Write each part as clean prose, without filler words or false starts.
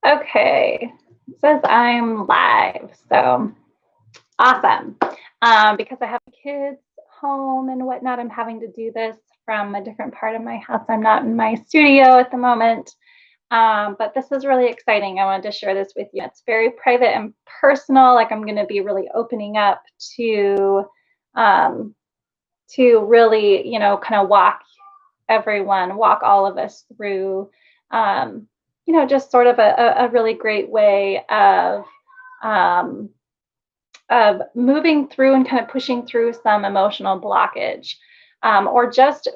Okay, it says I'm live, so awesome. Because I have kids home and whatnot, I'm having to do this from a different part of my house. I'm not in my studio at the moment, but this is really exciting. I wanted to share this with you. It's very private and personal. Like I'm going to be really opening up um, to really, kind of walk all of us through, um, just sort of a really great way um, of moving through and kind of pushing through some emotional blockage. Or just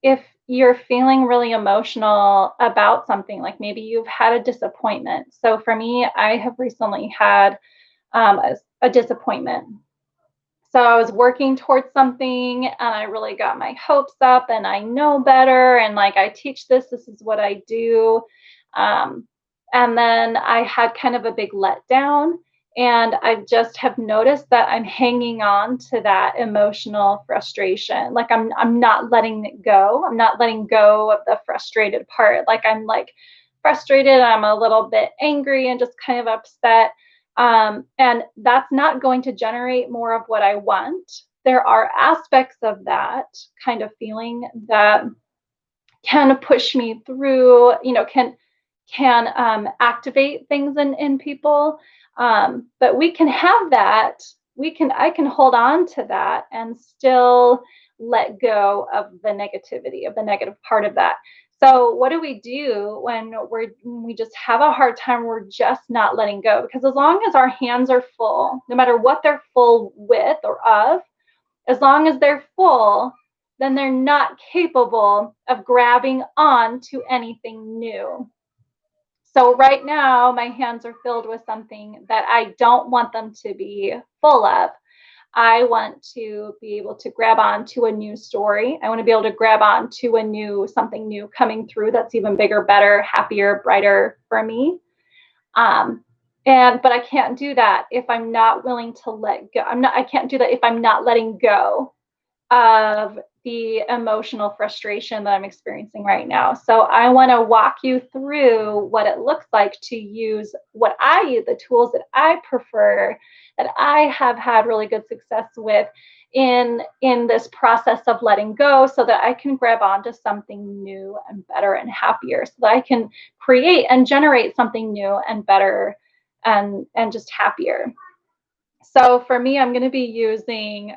if you're feeling really emotional about something, like maybe you've had a disappointment. So for me, I have recently had a disappointment. So I was working towards something and I really got my hopes up and I know better. And like, I teach this is what I do. Um, and then I had kind of a big letdown. And I just have noticed that I'm hanging on to that emotional frustration. Like I'm not letting it go. I'm not letting go of the frustrated part. Like I'm like frustrated. I'm a little bit angry and just kind of upset, and that's not going to generate more of what I want. There are aspects of that kind of feeling that can push me through, can activate things in people. But we can have that. I can hold on to that and still let go of the negativity, of the negative part of that. So what do we do when we just have a hard time? We're just not letting go, because as long as our hands are full, no matter what they're full with or of, as long as they're full, then they're not capable of grabbing on to anything new. So right now, my hands are filled with something that I don't want them to be full of. I want to be able to grab on to a new story. I want to be able to grab on to something new coming through that's even bigger, better, happier, brighter for me. Um, but I can't do that if I'm not willing to let go. I can't do that if I'm not letting go of the emotional frustration that I'm experiencing right now. So I want to walk you through what it looks like to use the tools that I prefer, that I have had really good success with in this process of letting go, so that I can grab onto something new and better and happier, so that I can create and generate something new and better and just happier. So for me, I'm going to be using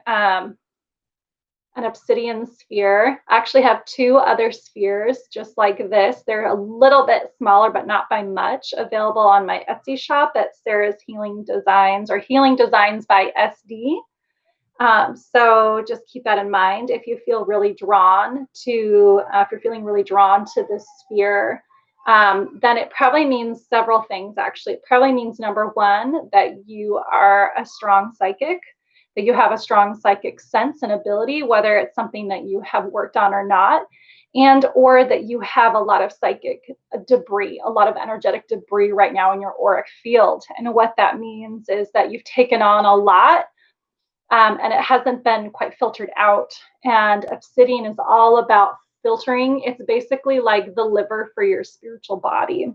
an obsidian sphere. I actually have two other spheres just like this. They're a little bit smaller, but not by much, available on my Etsy shop at Sarah's Healing Designs, or Healing Designs by SD. So just keep that in mind. If you feel really drawn to, if you're feeling really drawn to this sphere, then it probably means several things, actually. It probably means, number one, that you are a strong psychic, that you have a strong psychic sense and ability, whether it's something that you have worked on or not, and or that you have a lot of psychic debris, a lot of energetic debris right now in your auric field. And what that means is that you've taken on a lot, and it hasn't been quite filtered out. And obsidian is all about filtering. It's basically like the liver for your spiritual body,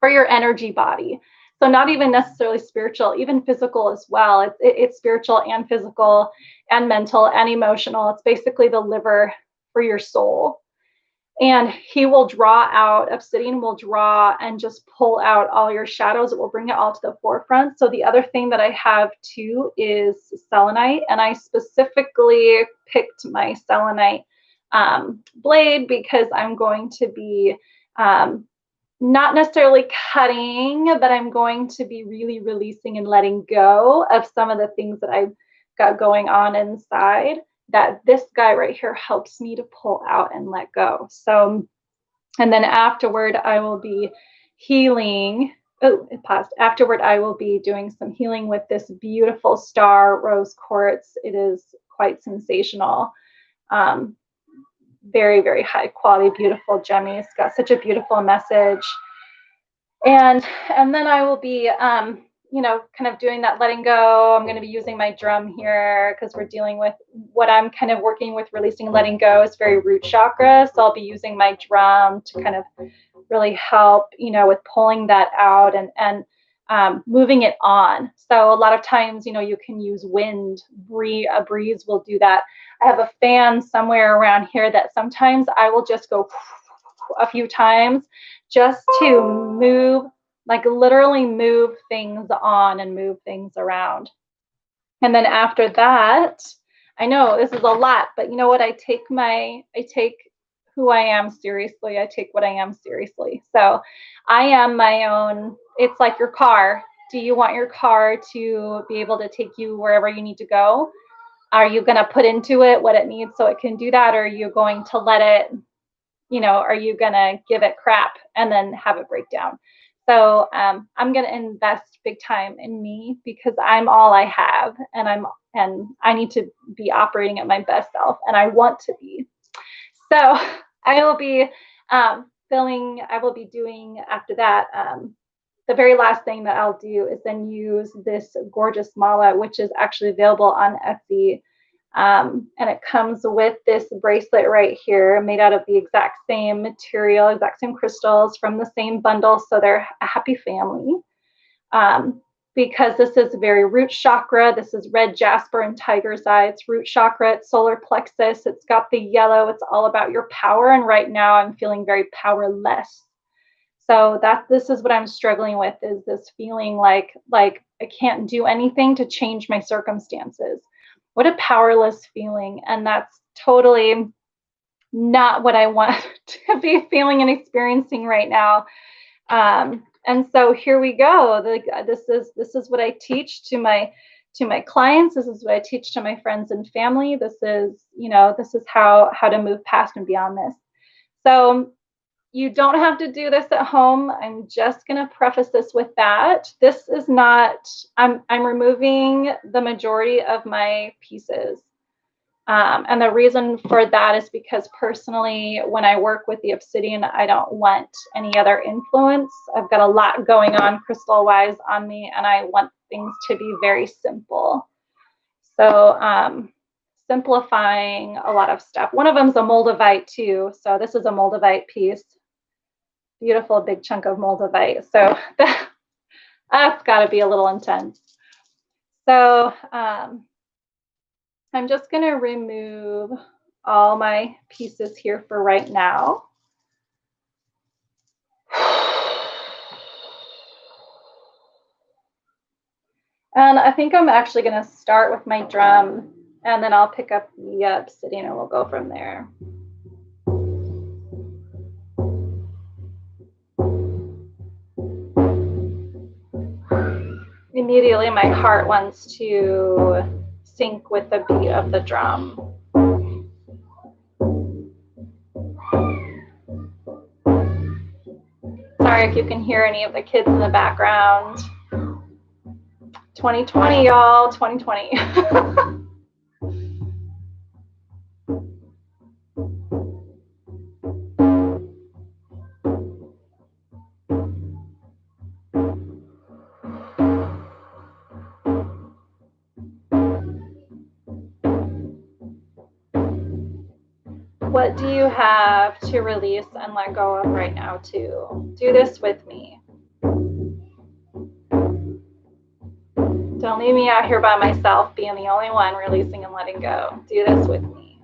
for your energy body. So not even necessarily spiritual, even physical as well. It's spiritual and physical and mental and emotional. It's basically the liver for your soul. And obsidian will draw and just pull out all your shadows. It will bring it all to the forefront. So the other thing that I have too is selenite. And I specifically picked my selenite blade because I'm going to be not necessarily cutting, but I'm going to be really releasing and letting go of some of the things that I've got going on inside, that this guy right here helps me to pull out and let go. So, and then afterward, I will be healing. Oh, it paused. Afterward, I will be doing some healing with this beautiful star rose quartz. It is quite sensational. Very, very high quality, beautiful gemmy. It's got such a beautiful message. And then I will be, kind of doing that letting go. I'm going to be using my drum here because we're dealing with what I'm kind of working with, releasing and letting go is very root chakra. So I'll be using my drum to kind of really help, with pulling that out and moving it on. So a lot of times, you can use wind, a breeze will do that. I have a fan somewhere around here that sometimes I will just go a few times just to move, like literally move things on and move things around. And then after that, I know this is a lot, but you know what? I take who I am seriously. I take what I am seriously. So I am my own, it's like your car. Do you want your car to be able to take you wherever you need to go? Are you going to put into it what it needs so it can do that? Or are you going to let it, are you going to give it crap and then have it break down? So I'm going to invest big time in me because I'm all I have, and I need to be operating at my best self, and I want to be. So I will be doing after that. The very last thing that I'll do is then use this gorgeous mala, which is actually available on Etsy. And it comes with this bracelet right here made out of the exact same material, exact same crystals from the same bundle. So they're a happy family. Because this is very root chakra. This is red jasper and tiger's eye. It's root chakra, it's solar plexus. It's got the yellow. It's all about your power. And right now I'm feeling very powerless. So this is what I'm struggling with, is this feeling like I can't do anything to change my circumstances. What a powerless feeling. And that's totally not what I want to be feeling and experiencing right now. And so here we go. This is what I teach to my clients. This is what I teach to my friends and family. This is how to move past and beyond this. So you don't have to do this at home. I'm just going to preface this with that. This is not, I'm removing the majority of my pieces. And the reason for that is because personally, when I work with the obsidian, I don't want any other influence. I've got a lot going on crystal-wise on me, and I want things to be very simple. So simplifying a lot of stuff. One of them is a moldavite too. So this is a moldavite piece. Beautiful big chunk of moldavite. So that's got to be a little intense. So I'm just going to remove all my pieces here for right now. And I think I'm actually going to start with my drum, and then I'll pick up the obsidian and we'll go from there. Immediately my heart wants to sync with the beat of the drum. Sorry if you can hear any of the kids in the background. 2020, y'all, 2020. What do you have to release and let go of right now too? Do this with me. Don't leave me out here by myself being the only one releasing and letting go. Do this with me.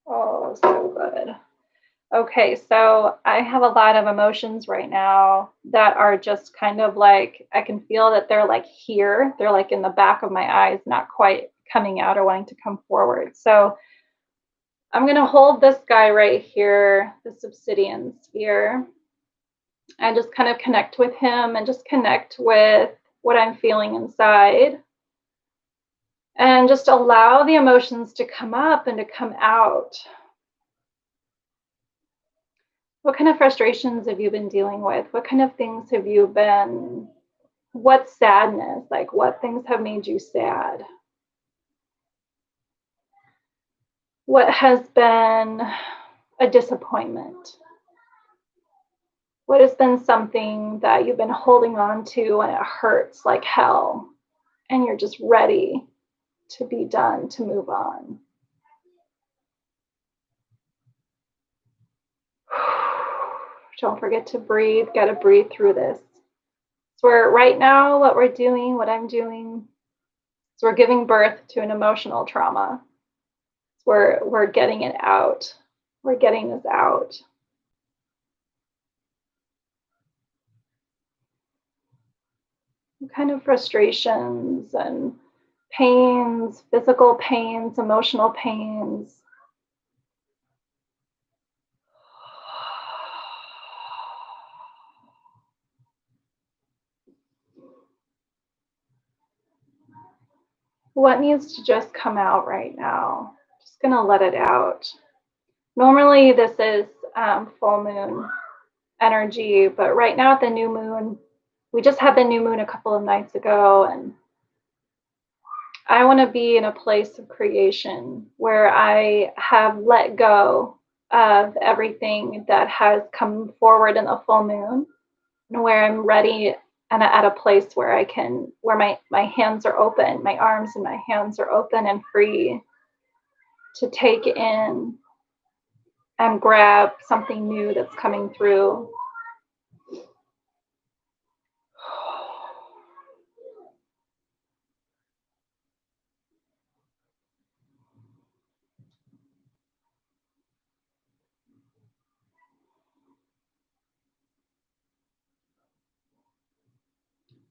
Oh, so good. Okay, so I have a lot of emotions right now that are just kind of like, I can feel that they're like here. They're like in the back of my eyes, not quite coming out or wanting to come forward. So I'm going to hold this guy right here, this obsidian sphere, and just kind of connect with him and just connect with what I'm feeling inside. And just allow the emotions to come up and to come out. What kind of frustrations have you been dealing with? What kind of things have you been, what sadness, like what things have made you sad? What has been a disappointment? What has been something that you've been holding on to and it hurts like hell and you're just ready to be done, to move on? Don't forget to breathe. Got to breathe through this. So we're right now, what we're doing, what I'm doing, is we're giving birth to an emotional trauma. We're getting it out. We're getting this out. What kind of frustrations and pains, physical pains, emotional pains. What needs to just come out right now? Just gonna let it out. Normally, this is full moon energy, but right now at the new moon, we just had the new moon a couple of nights ago, and I want to be in a place of creation where I have let go of everything that has come forward in the full moon, and where I'm ready and at a place where I can, where my hands are open, my arms and my hands are open and free to take in and grab something new that's coming through.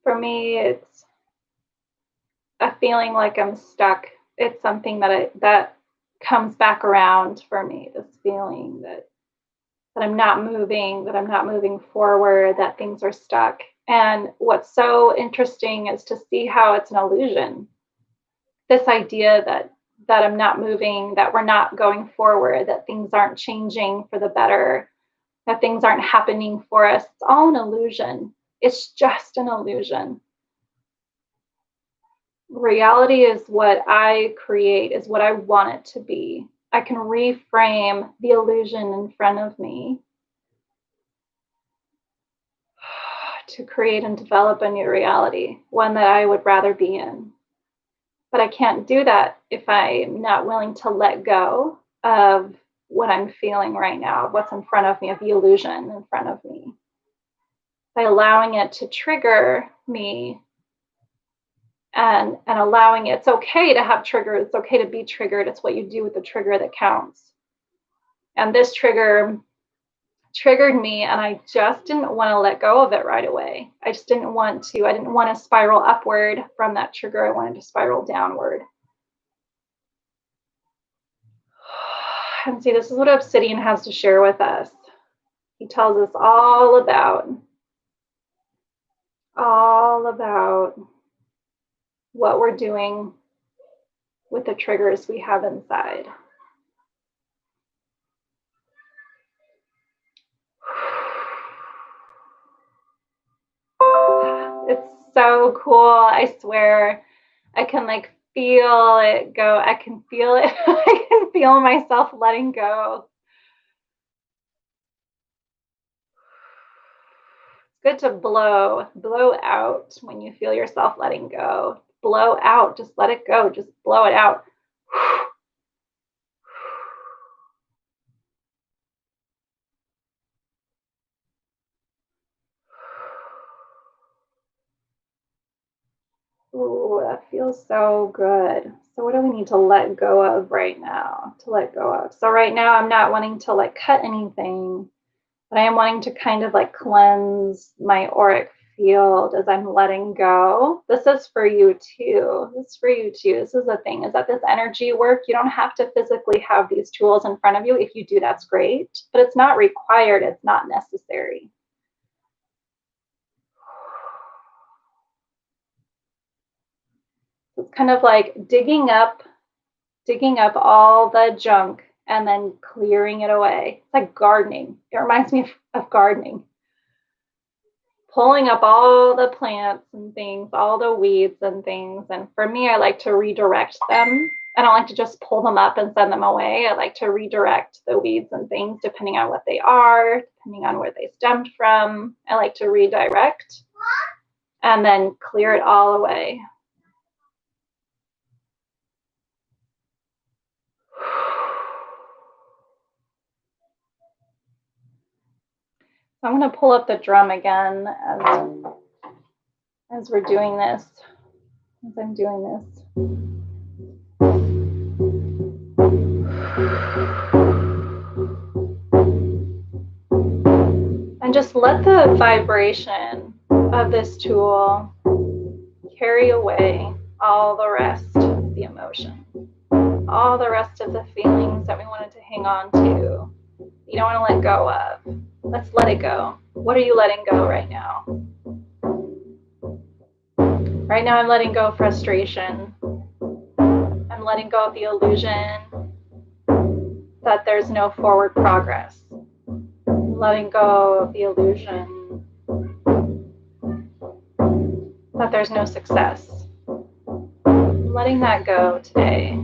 For me, it's a feeling like I'm stuck. It's something that comes back around for me. This feeling that I'm not moving, that I'm not moving forward, that things are stuck. And what's so interesting is to see how it's an illusion. This idea that I'm not moving, that we're not going forward, that things aren't changing for the better, that things aren't happening for us. It's all an illusion. It's just an illusion. Reality is what I create, is what I want it to be. I can reframe the illusion in front of me to create and develop a new reality, one that I would rather be in. But I can't do that if I'm not willing to let go of what I'm feeling right now, what's in front of me, of the illusion in front of me. By allowing it to trigger me and allowing it, it's okay to have triggers, it's okay to be triggered. It's what you do with the trigger that counts. And this trigger triggered me, and I just didn't want to let go of it right away. I didn't want to spiral upward from that trigger. I wanted to spiral downward. And see, this is what Obsidian has to share with us. He tells us all about what we're doing with the triggers we have inside. It's so cool. I swear I can like feel it go. I can feel it. I can feel myself letting go. It's good to blow out when you feel yourself letting go. Blow out, just let it go, just blow it out. Ooh, that feels so good. So what do we need to let go of right now? To let go of. So right now I'm not wanting to like cut anything, but I am wanting to kind of like cleanse my auric field as I'm letting go. This is for you too. This is for you too. This is the thing, is that this energy work, you don't have to physically have these tools in front of you. If you do, that's great, but it's not required. It's not necessary. It's kind of like digging up all the junk and then clearing it away. It's like gardening. It reminds me of gardening. Pulling up all the plants and things, all the weeds and things. And for me, I like to redirect them I don't like to just pull them up and send them away. I like to redirect the weeds and things depending on what they are, depending on where they stemmed from. I like to redirect and then clear it all away. So I'm going to pull up the drum again as we're doing this, as I'm doing this. And just let the vibration of this tool carry away all the rest of the emotion, all the rest of the feelings that we wanted to hang on to, you don't want to let go of. Let's let it go. What are you letting go right now? Right now I'm letting go of frustration. I'm letting go of the illusion that there's no forward progress. I'm letting go of the illusion that there's no success. I'm letting that go today.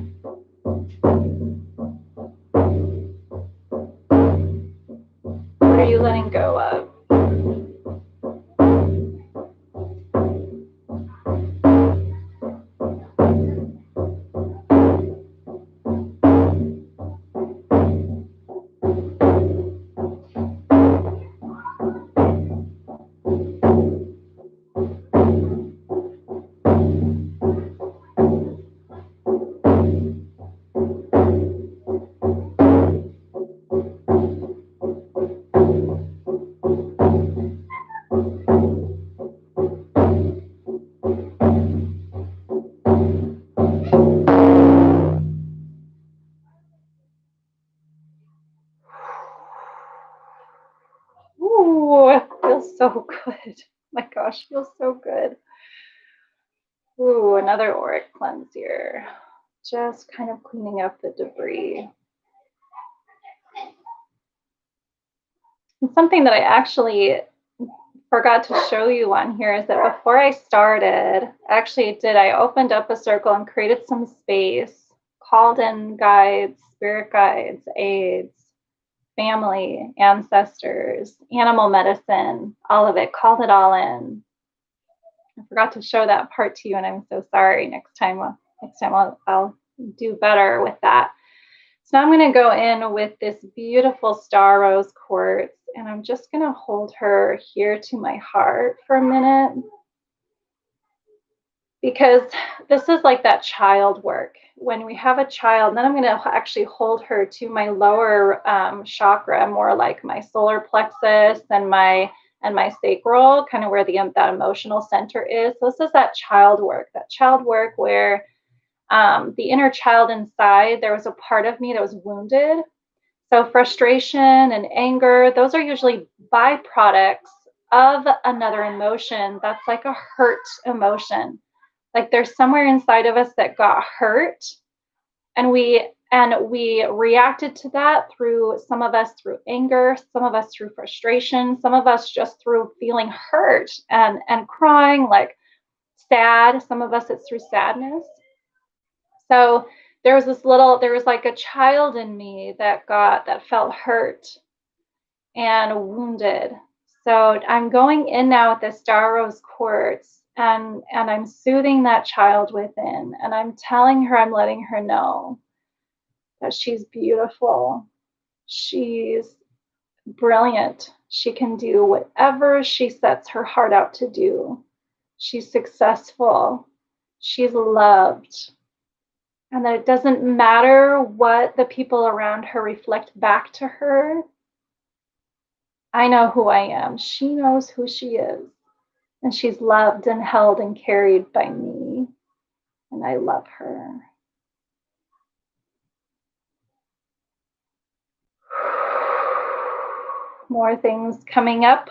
What are you letting go of? Ooh, it feels so good. My gosh, feels so good. Ooh, another auric cleanse here. Just kind of cleaning up the debris. And something that I actually forgot to show you on here is that before I started, I opened up a circle and created some space, called in guides, spirit guides, aides, family, ancestors, animal medicine, all of it, called it all in. I forgot to show that part to you, and I'm so sorry. Next time I'll do better with that. So now I'm going to go in with this beautiful star rose quartz, and I'm just going to hold her here to my heart for a minute, because this is like that child work. When we have a child, then I'm going to actually hold her to my lower chakra, more like my solar plexus and my sacral, kind of where that emotional center is. So this is that child work where the inner child inside, there was a part of me that was wounded. So frustration and anger, those are usually byproducts of another emotion that's like a hurt emotion. Like there's somewhere inside of us that got hurt, and we reacted to that through, some of us through anger, some of us through frustration, some of us just through feeling hurt and crying, like sad. Some of us it's through sadness. So there was like a child in me that felt hurt and wounded. So I'm going in now with the star rose quartz, and I'm soothing that child within, and I'm telling her, I'm letting her know that she's beautiful. She's brilliant. She can do whatever she sets her heart out to do. She's successful. She's loved. And that it doesn't matter what the people around her reflect back to her. I know who I am. She knows who she is. And she's loved and held and carried by me. And I love her. More things coming up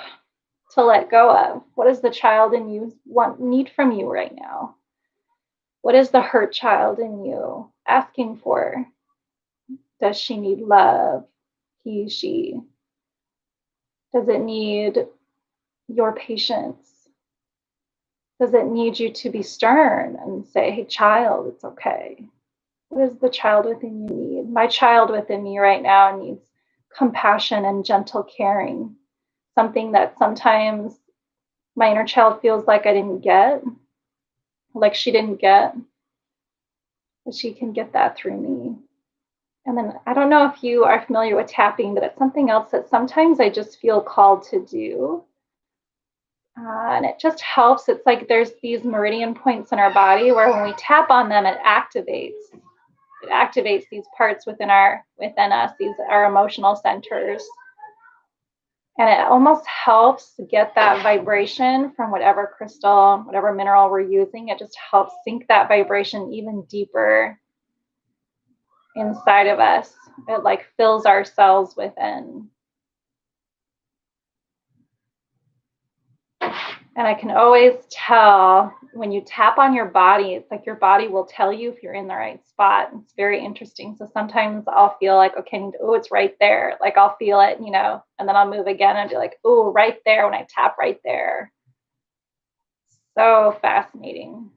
to let go of. What does the child in you need from you right now? What is the hurt child in you asking for? Does she need love? He, she. Does it need your patience? Does it need you to be stern and say, hey, child, it's okay? What does the child within you need? My child within me right now needs compassion and gentle caring, something that sometimes my inner child feels like I didn't get, like she didn't get, but she can get that through me. And then I don't know if you are familiar with tapping, but it's something else that sometimes I just feel called to do. And it just helps. It's like there's these meridian points in our body where when we tap on them, it activates these parts within us, these our emotional centers. And it almost helps get that vibration from whatever crystal, whatever mineral we're using. It just helps sink that vibration even deeper inside of us. It like fills our cells within. And I can always tell when you tap on your body, it's like your body will tell you if you're in the right spot. It's very interesting. So sometimes I'll feel like, okay, oh, it's right there. Like I'll feel it, and then I'll move again and be like, oh, right there when I tap right there. So fascinating.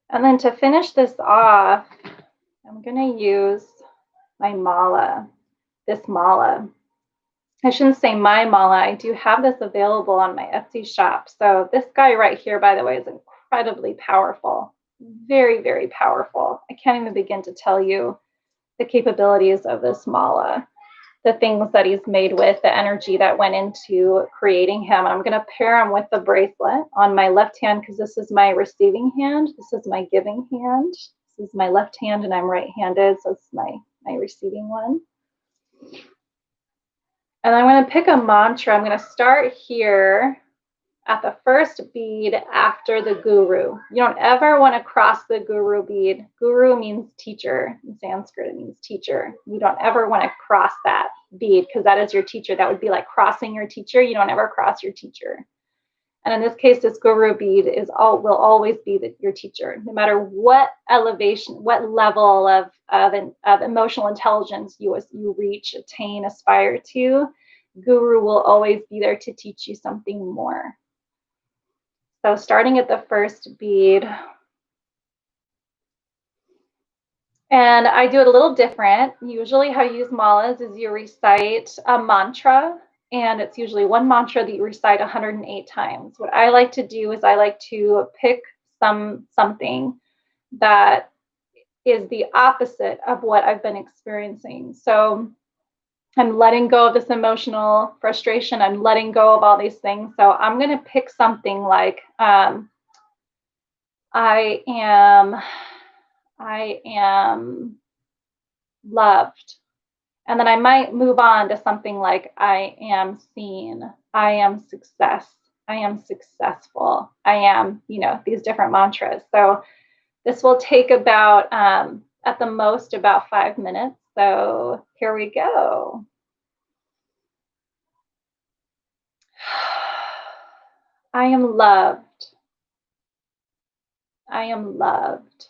And then to finish this off, I'm going to use my mala, this mala. I shouldn't say my mala. I do have this available on my Etsy shop. So this guy right here, by the way, is incredibly powerful. Very, very powerful. I can't even begin to tell you the capabilities of this mala, the things that he's made with, the energy that went into creating him. I'm going to pair him with the bracelet on my left hand because this is my receiving hand. This is my giving hand. This is my left hand and I'm right-handed, so it's my receiving one. And I'm going to pick a mantra. I'm going to start here at the first bead after the guru. You don't ever want to cross the guru bead. Guru means teacher. In Sanskrit, it means teacher. You don't ever want to cross that bead because that is your teacher. That would be like crossing your teacher. You don't ever cross your teacher. And in this case, this guru bead will always be your teacher, no matter what elevation, what level of emotional intelligence you reach, attain, aspire to. Guru will always be there to teach you something more. So starting at the first bead, and I do it a little different. Usually how you use malas is you recite a mantra, and it's usually one mantra that you recite 108 times. What I like to do is I like to pick something that is the opposite of what I've been experiencing. So I'm letting go of this emotional frustration. I'm letting go of all these things. So I'm going to pick something like I am loved. And then I might move on to something like I am seen, I am success, I am successful, I am, these different mantras. So this will take about, at the most, about 5 minutes. So here we go. I am loved. I am loved.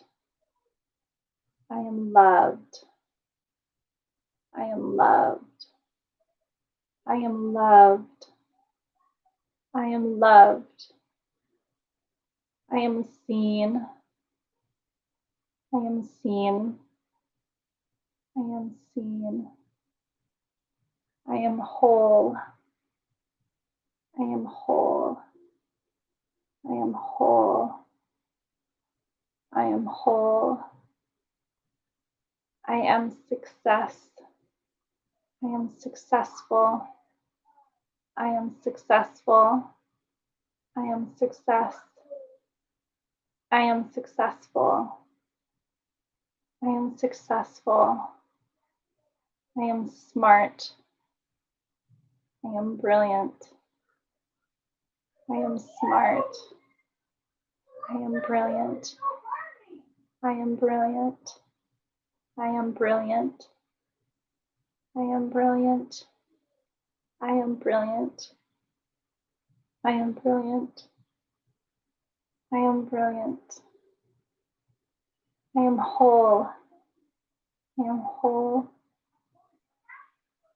I am loved. I am loved. I am loved. I am loved. I am seen. I am seen. I am seen. I am whole. I am whole. I am whole. I am whole. I am success. I am successful. I am successful. I am success. I am successful. I am successful. I am smart. I am brilliant. I am smart. I am brilliant. I am brilliant. I am brilliant. I am brilliant. I am brilliant. I am brilliant. I am brilliant. I am whole. I am whole.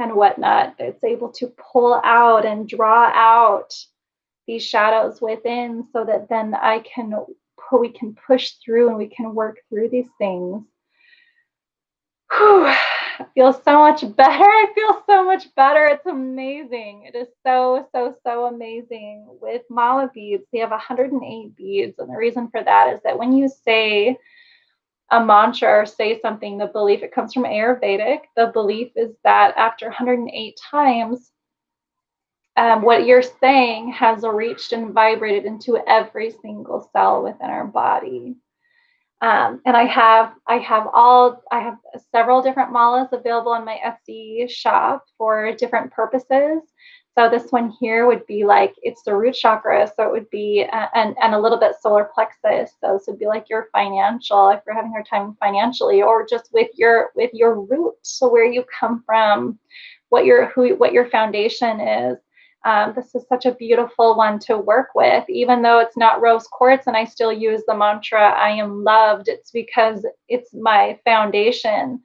and whatnot. It's able to pull out and draw out these shadows within so that then we can push through and we can work through these things. Whew, I feel so much better. I feel so much better. It's amazing. It is so, so, so amazing. With mala beads, we have 108 beads. And the reason for that is that when you say a mantra or say something, the belief, it comes from Ayurvedic. The belief is that after 108 times, what you're saying has reached and vibrated into every single cell within our body. And I have several different malas available on my Etsy shop for different purposes. So this one here would be like, it's the root chakra, so it would be and a little bit solar plexus. So this would be like your financial, if you're having a hard time financially, or just with your roots, so where you come from, what your foundation is. This is such a beautiful one to work with, even though it's not rose quartz and I still use the mantra, I am loved. It's because it's my foundation.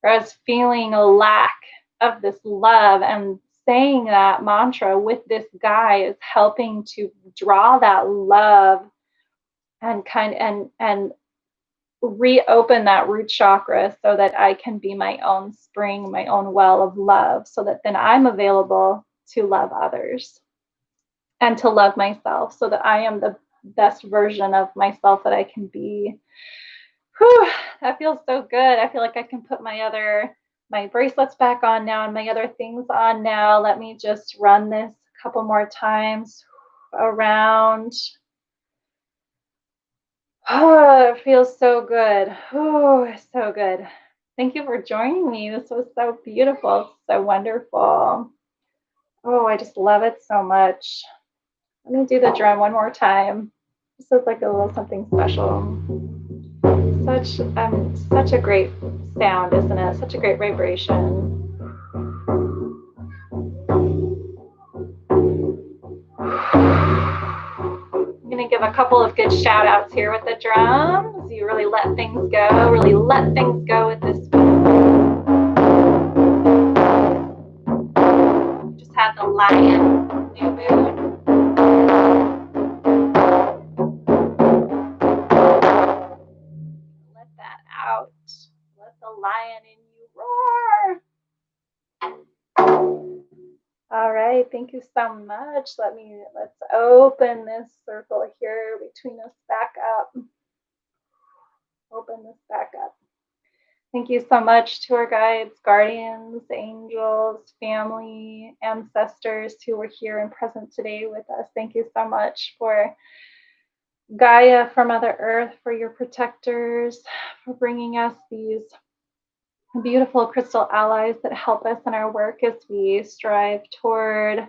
Whereas feeling a lack of this love and saying that mantra with this guy is helping to draw that love and reopen that root chakra so that I can be my own spring, my own well of love, so that then I'm available to love others and to love myself so that I am the best version of myself that I can be. Whew, that feels so good. I feel like I can put my bracelets back on now and my other things on now. Let me just run this a couple more times around. Oh, it feels so good. Oh, so good. Thank you for joining me. This was so beautiful, so wonderful. Oh, I just love it so much. Let me do the drum one more time. This is like a little something special. Such a great sound, isn't it? Such a great vibration. I'm gonna give a couple of good shout outs here with the drums. You really let things go, really let things go with this. Just had the lion new moon. Let that out. Let the lion in you roar. All right, thank you so much. Let's open this circle here between us back up. Open this back up. Thank you so much to our guides, guardians, angels, family, ancestors who were here and present today with us. Thank you so much for Gaia, for Mother Earth, for your protectors, for bringing us these beautiful crystal allies that help us in our work as we strive toward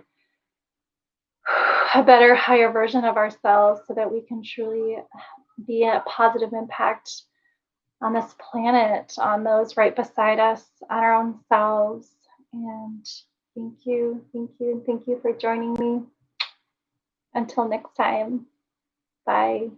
a better, higher version of ourselves so that we can truly be a positive impact on this planet, on those right beside us, on our own selves. And thank you, and thank you for joining me. Until next time, bye.